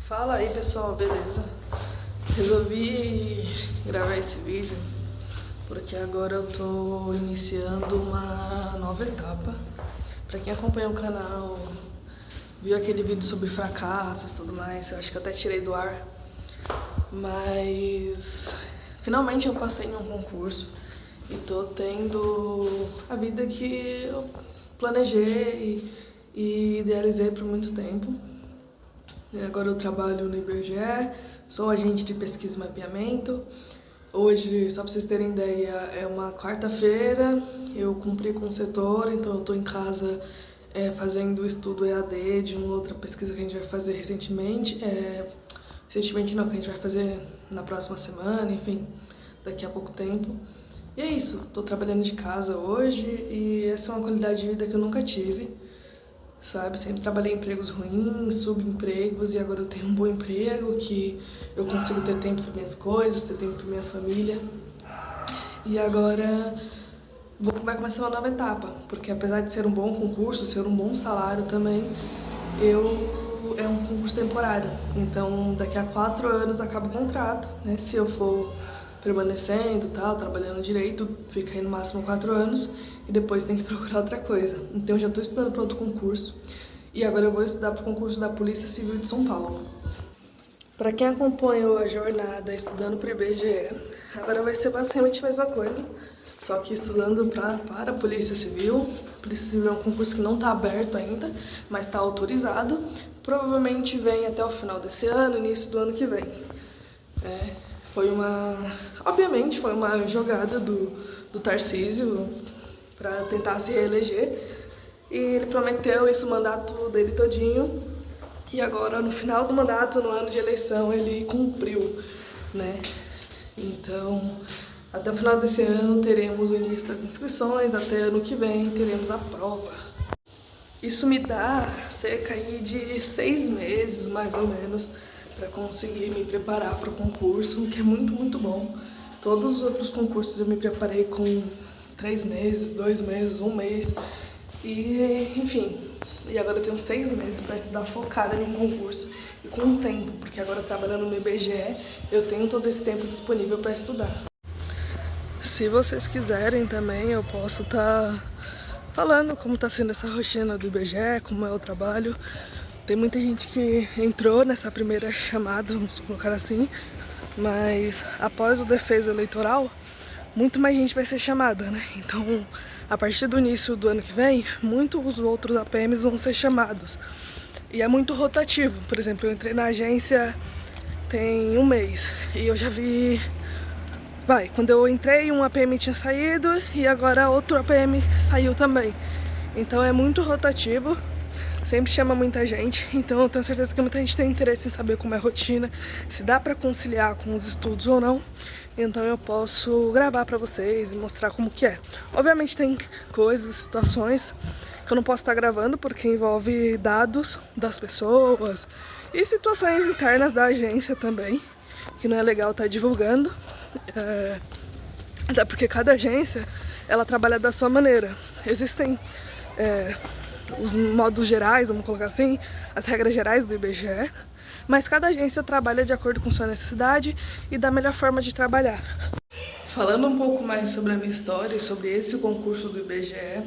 Fala aí pessoal, beleza? Resolvi gravar esse vídeo porque agora eu tô iniciando uma nova etapa. Pra quem acompanha o canal, viu aquele vídeo sobre fracassos e tudo mais, eu acho que eu até tirei do ar. Mas finalmente eu passei em um concurso e tô tendo a vida que eu planejei e idealizei por muito tempo. Agora eu trabalho no IBGE, sou agente de pesquisa e mapeamento. Hoje, só para vocês terem ideia, é uma quarta-feira, eu cumpri com o setor, então eu estou em casa fazendo o estudo EAD de uma outra pesquisa que a gente vai fazer recentemente. Recentemente não, que a gente vai fazer na próxima semana, enfim, daqui a pouco tempo. E é isso, estou trabalhando de casa hoje e essa é uma qualidade de vida que eu nunca tive. Sabe, sempre trabalhei em empregos ruins, subempregos, e agora eu tenho um bom emprego que eu consigo ter tempo para minhas coisas, ter tempo para minha família. E agora vai começar uma nova etapa, porque apesar de ser um bom concurso, ser um bom salário também, é um concurso temporário. Então daqui a 4 anos acaba o contrato, né? Se eu for permanecendo, tal, trabalhando direito, fica aí no máximo 4 anos e depois tem que procurar outra coisa. Então eu já estou estudando para outro concurso e agora eu vou estudar para o concurso da Polícia Civil de São Paulo. Para quem acompanhou a jornada estudando para o IBGE, agora vai ser basicamente a mesma coisa, só que estudando para a Polícia Civil. A Polícia Civil é um concurso que não está aberto ainda, mas está autorizado. Provavelmente vem até o final desse ano, início do ano que vem. Obviamente foi uma jogada do Tarcísio para tentar se reeleger, e ele prometeu isso o mandato dele todinho, e agora no final do mandato, no ano de eleição, ele cumpriu, né? Então, até o final desse ano teremos o início das inscrições, até ano que vem teremos a prova. Isso me dá cerca aí de 6 meses, mais ou menos, para conseguir me preparar para o concurso, o que é muito, muito bom. Todos os outros concursos eu me preparei com 3 meses, 2 meses, 1 mês, e enfim. E agora eu tenho 6 meses para estudar focada em um concurso e com tempo, porque agora trabalhando no IBGE eu tenho todo esse tempo disponível para estudar. Se vocês quiserem também, eu posso estar falando como está sendo essa rotina do IBGE, como é o trabalho. Tem muita gente que entrou nessa primeira chamada, vamos colocar assim, mas após o defesa eleitoral, muito mais gente vai ser chamada, né? Então, a partir do início do ano que vem, muitos outros APMs vão ser chamados. E é muito rotativo. Por exemplo, eu entrei na agência tem 1 mês e eu já vi... quando eu entrei, um APM tinha saído e agora outro APM saiu também. Então é muito rotativo. Sempre chama muita gente, então eu tenho certeza que muita gente tem interesse em saber como é a rotina, se dá pra conciliar com os estudos ou não. Então eu posso gravar pra vocês e mostrar como que é. Obviamente tem coisas, situações que eu não posso estar gravando porque envolve dados das pessoas e situações internas da agência também, que não é legal estar divulgando. Até porque cada agência, ela trabalha da sua maneira. Existem os modos gerais, vamos colocar assim, as regras gerais do IBGE, mas cada agência trabalha de acordo com sua necessidade e da melhor forma de trabalhar. Falando um pouco mais sobre a minha história e sobre esse concurso do IBGE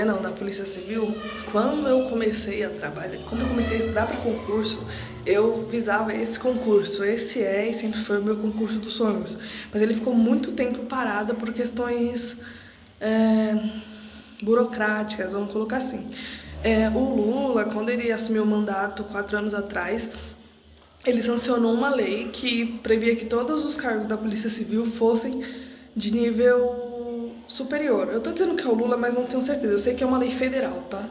não, da Polícia Civil, quando eu comecei a estudar para concurso, eu visava esse concurso, esse e sempre foi o meu concurso dos sonhos, mas ele ficou muito tempo parado por questões burocráticas, vamos colocar assim. O Lula, quando ele assumiu o mandato 4 anos atrás, ele sancionou uma lei que previa que todos os cargos da Polícia Civil fossem de nível superior. Eu tô dizendo que é o Lula, mas não tenho certeza. Eu sei que é uma lei federal, tá?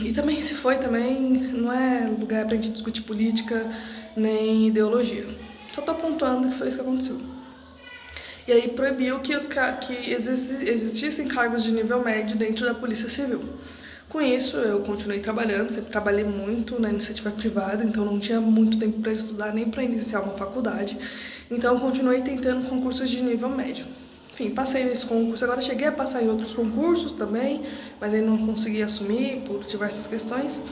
E também, se foi também, não é lugar pra gente discutir política nem ideologia. Só tô pontuando que foi isso que aconteceu. E aí proibiu que existissem cargos de nível médio dentro da Polícia Civil. Com isso, eu continuei trabalhando, sempre trabalhei muito na iniciativa privada, então não tinha muito tempo para estudar nem para iniciar uma faculdade. Então, eu continuei tentando concursos de nível médio. Enfim, passei nesse concurso, agora cheguei a passar em outros concursos também, mas aí não consegui assumir por diversas questões.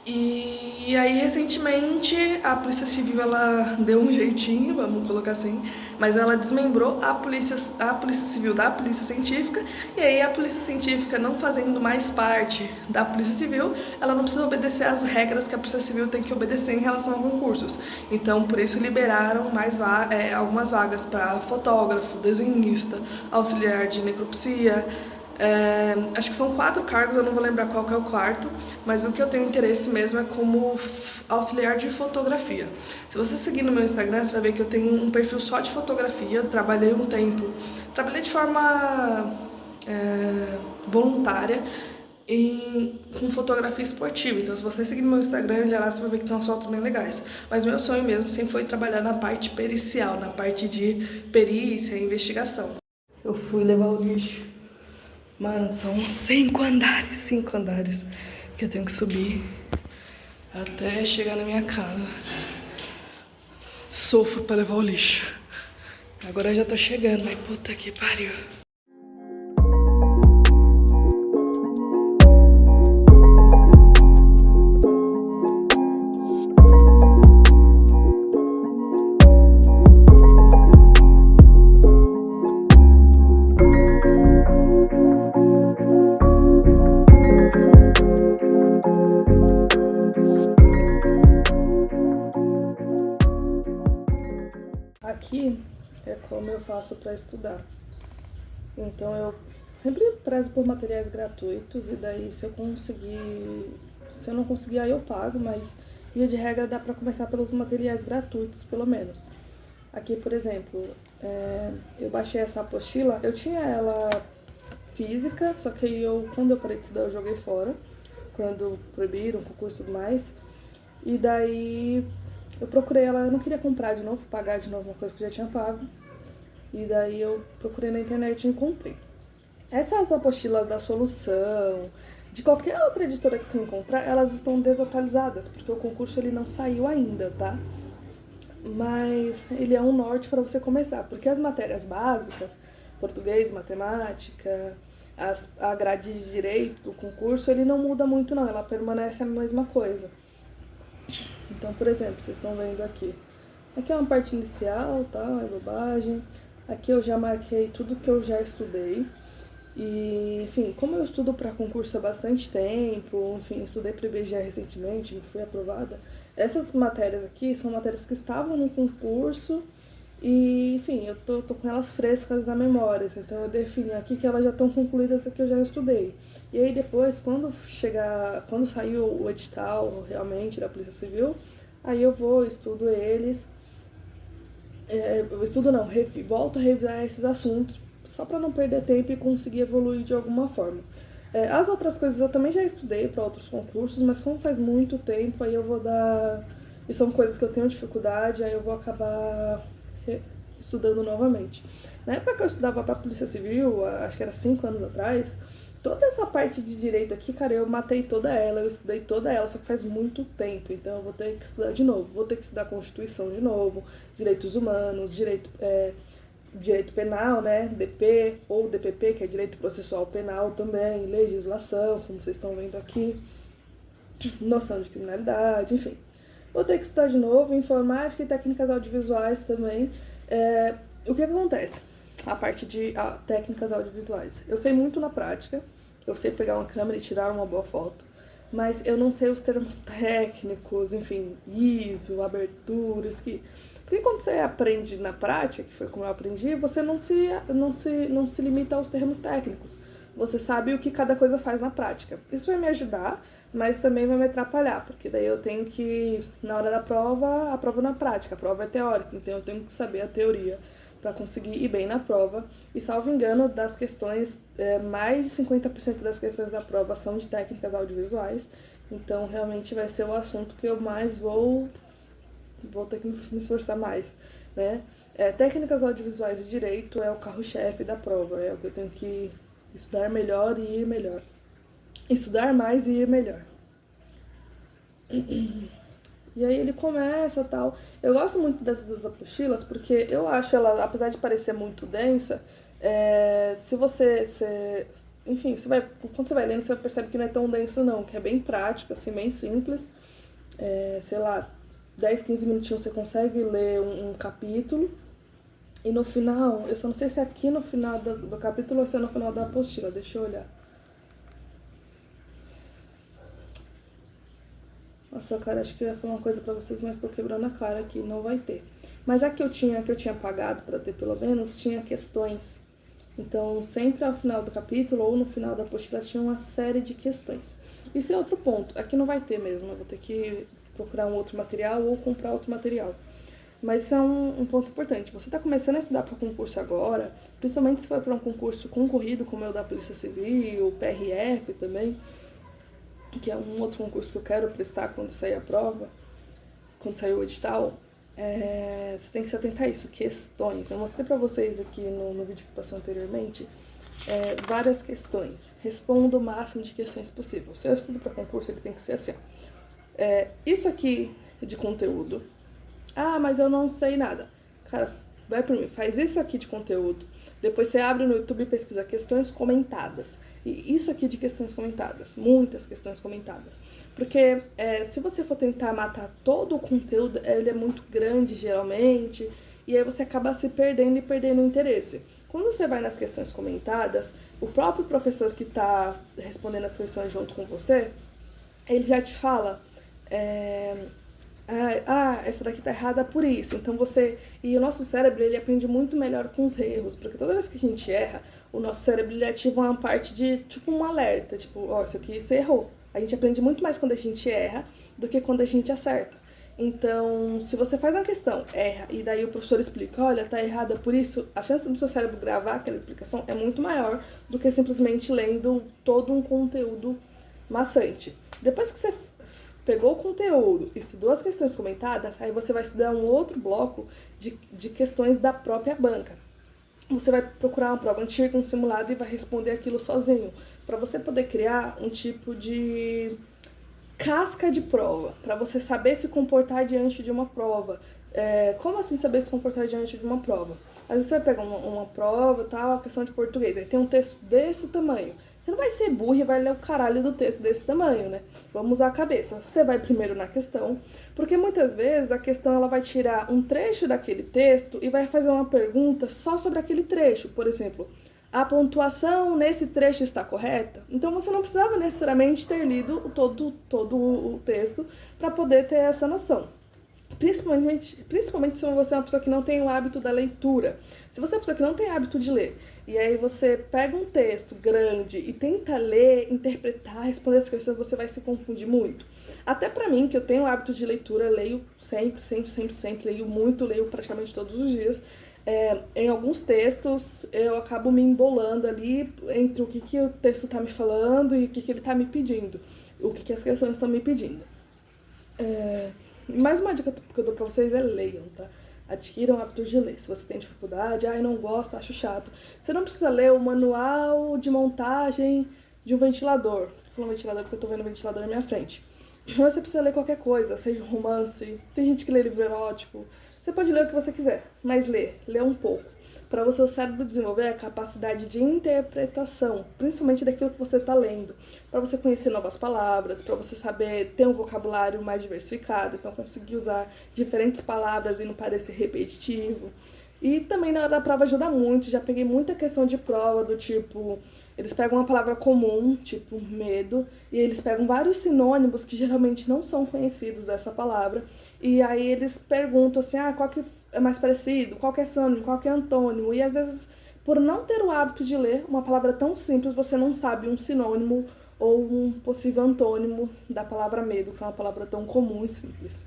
E E aí, recentemente, a Polícia Civil, ela deu um jeitinho, vamos colocar assim, mas ela desmembrou a Polícia Civil da Polícia Científica, e aí a Polícia Científica, não fazendo mais parte da Polícia Civil, ela não precisa obedecer às regras que a Polícia Civil tem que obedecer em relação a concursos. Então, por isso, liberaram algumas vagas para fotógrafo, desenhista, auxiliar de necropsia. Acho que são 4 cargos, eu não vou lembrar qual que é o quarto, mas o que eu tenho interesse mesmo é como auxiliar de fotografia. Se você seguir no meu Instagram, você vai ver que eu tenho um perfil só de fotografia, trabalhei um tempo, trabalhei de forma voluntária com fotografia esportiva. Então, se você seguir no meu Instagram, olhar lá, você vai ver que tem umas fotos bem legais. Mas meu sonho mesmo sempre foi trabalhar na parte pericial, na parte de perícia e investigação. Eu fui levar o lixo. Mano, são 5 andares que eu tenho que subir até chegar na minha casa. Sofro pra levar o lixo. Agora eu já tô chegando, mas puta que pariu. Aqui é como eu faço para estudar. Então eu sempre prezo por materiais gratuitos e daí se eu não conseguir aí eu pago, mas via de regra dá para começar pelos materiais gratuitos pelo menos. Aqui, por exemplo, eu baixei essa apostila, eu tinha ela física, só que quando eu parei de estudar eu joguei fora, quando proibiram o concurso e tudo mais, e daí eu procurei ela, eu não queria comprar de novo, pagar de novo uma coisa que eu já tinha pago. E daí eu procurei na internet e encontrei. Essas apostilas da Solução, de qualquer outra editora que você encontrar, elas estão desatualizadas, porque o concurso ele não saiu ainda, tá? Mas ele é um norte para você começar, porque as matérias básicas, português, matemática, a grade de direito do concurso, ele não muda muito não, ela permanece a mesma coisa. Então, por exemplo, vocês estão vendo aqui. Aqui é uma parte inicial, tá? É bobagem. Aqui eu já marquei tudo que eu já estudei. E, enfim, como eu estudo para concurso há bastante tempo, enfim, estudei para o IBGE recentemente, fui aprovada. Essas matérias aqui são matérias que estavam no concurso e, enfim, eu tô com elas frescas na memória. Então eu defino aqui que elas já estão concluídas, que eu já estudei. E aí depois, quando sair o edital realmente da Polícia Civil, aí eu estudo eles. Volto a revisar esses assuntos, só para não perder tempo e conseguir evoluir de alguma forma. As outras coisas eu também já estudei para outros concursos, mas como faz muito tempo, aí eu vou dar... E são coisas que eu tenho dificuldade, aí eu vou acabar estudando novamente. Na época que eu estudava para a Polícia Civil, acho que era 5 anos atrás, toda essa parte de direito aqui, cara, eu matei toda ela, eu estudei toda ela, só que faz muito tempo, então eu vou ter que estudar de novo. Vou ter que estudar Constituição de novo, direitos humanos, direito penal, né, DP ou DPP, que é direito processual penal também, legislação, como vocês estão vendo aqui, noção de criminalidade, enfim. Vou ter que estudar de novo, informática e técnicas audiovisuais também. O que acontece? A parte de técnicas audiovisuais. Eu sei muito na prática, eu sei pegar uma câmera e tirar uma boa foto, mas eu não sei os termos técnicos, enfim, ISO, aberturas, porque quando você aprende na prática, que foi como eu aprendi, você não se limita aos termos técnicos. Você sabe o que cada coisa faz na prática. Isso vai me ajudar, mas também vai me atrapalhar, porque daí eu tenho que, na hora da prova, a prova na prática, a prova é teórica, então eu tenho que saber a teoria para conseguir ir bem na prova. E, salvo engano, das questões, mais de 50% das questões da prova são de técnicas audiovisuais, então realmente vai ser o assunto que eu mais vou ter que me esforçar mais, né? Técnicas audiovisuais e direito é o carro-chefe da prova, é o que eu tenho que estudar melhor e ir melhor. Estudar mais e ir melhor. E aí ele começa tal. Eu gosto muito dessas apostilas porque eu acho ela, apesar de parecer muito densa, se você... Enfim, quando você vai lendo, você percebe que não é tão denso não, que é bem prático, assim, bem simples. sei lá, 10, 15 minutinhos você consegue ler um capítulo. E no final, eu só não sei se é aqui no final do capítulo ou se é no final da apostila, deixa eu olhar. Nossa, cara, acho que eu ia falar uma coisa pra vocês, mas tô quebrando a cara aqui, não vai ter. Mas a que eu tinha pagado pra ter pelo menos, tinha questões. Então, sempre ao final do capítulo ou no final da apostila tinha uma série de questões. Isso é outro ponto. Aqui não vai ter mesmo, eu vou ter que procurar um outro material ou comprar outro material. Mas isso é um ponto importante. Você está começando a estudar para concurso agora, principalmente se for para um concurso concorrido, como é o da Polícia Civil, o PRF também, que é um outro concurso que eu quero prestar quando sair a prova, quando sair o edital. Você tem que se atentar a isso, questões. Eu mostrei para vocês aqui no vídeo que passou anteriormente várias questões. Responda o máximo de questões possível. O seu estudo para concurso ele tem que ser assim. Isso aqui de conteúdo. Ah, mas eu não sei nada. Cara, vai por mim, faz isso aqui de conteúdo. Depois você abre no YouTube e pesquisa questões comentadas. E isso aqui de questões comentadas, muitas questões comentadas. Porque se você for tentar matar todo o conteúdo, ele é muito grande geralmente, e aí você acaba se perdendo e perdendo o interesse. Quando você vai nas questões comentadas, o próprio professor que está respondendo as questões junto com você, ele já te fala... essa daqui tá errada por isso. Então E o nosso cérebro, ele aprende muito melhor com os erros, porque toda vez que a gente erra, o nosso cérebro ele ativa uma parte de, tipo, um alerta, tipo, ó, isso aqui você errou. A gente aprende muito mais quando a gente erra do que quando a gente acerta. Então, se você faz uma questão, erra, e daí o professor explica, olha, tá errada por isso, a chance do seu cérebro gravar aquela explicação é muito maior do que simplesmente lendo todo um conteúdo maçante. Depois que você pegou o conteúdo, estudou as questões comentadas, aí você vai estudar um outro bloco de questões da própria banca. Você vai procurar uma prova antiga, um simulado e vai responder aquilo sozinho, para você poder criar um tipo de casca de prova, para você saber se comportar diante de uma prova. Como assim saber se comportar diante de uma prova? Às vezes você vai pegar uma prova, tal, a questão de português, aí tem um texto desse tamanho. Você não vai ser burro e vai ler o caralho do texto desse tamanho, né? Vamos usar a cabeça. Você vai primeiro na questão, porque muitas vezes a questão ela vai tirar um trecho daquele texto e vai fazer uma pergunta só sobre aquele trecho. Por exemplo, a pontuação nesse trecho está correta? Então você não precisava necessariamente ter lido todo o texto para poder ter essa noção. Principalmente se você é uma pessoa que não tem o hábito da leitura. Se você é uma pessoa que não tem hábito de ler, e aí você pega um texto grande e tenta ler, interpretar, responder as questões, você vai se confundir muito. Até pra mim, que eu tenho o hábito de leitura, leio sempre, leio muito, leio praticamente todos os dias. Em alguns textos eu acabo me embolando ali entre o que o texto tá me falando e o que ele tá me pedindo, o que as questões estão me pedindo. Mais uma dica que eu dou pra vocês é leiam, tá? Adquiram o hábito de ler. Se você tem dificuldade, não gosto, acho chato. Você não precisa ler o manual de montagem de um ventilador. Tô falando ventilador porque eu tô vendo o ventilador na minha frente. Mas você precisa ler qualquer coisa, seja um romance, tem gente que lê livro erótico. Você pode ler o que você quiser, mas lê um pouco. Para o seu cérebro desenvolver a capacidade de interpretação, principalmente daquilo que você está lendo. Para você conhecer novas palavras, para você saber ter um vocabulário mais diversificado, então conseguir usar diferentes palavras e não parecer repetitivo. E também na hora da prova ajuda muito, já peguei muita questão de prova do tipo... Eles pegam uma palavra comum, tipo medo, e eles pegam vários sinônimos que geralmente não são conhecidos dessa palavra, e aí eles perguntam assim, qual que é mais parecido, qual que é sinônimo, qual que é antônimo, e às vezes, por não ter o hábito de ler uma palavra tão simples, você não sabe um sinônimo ou um possível antônimo da palavra medo, que é uma palavra tão comum e simples.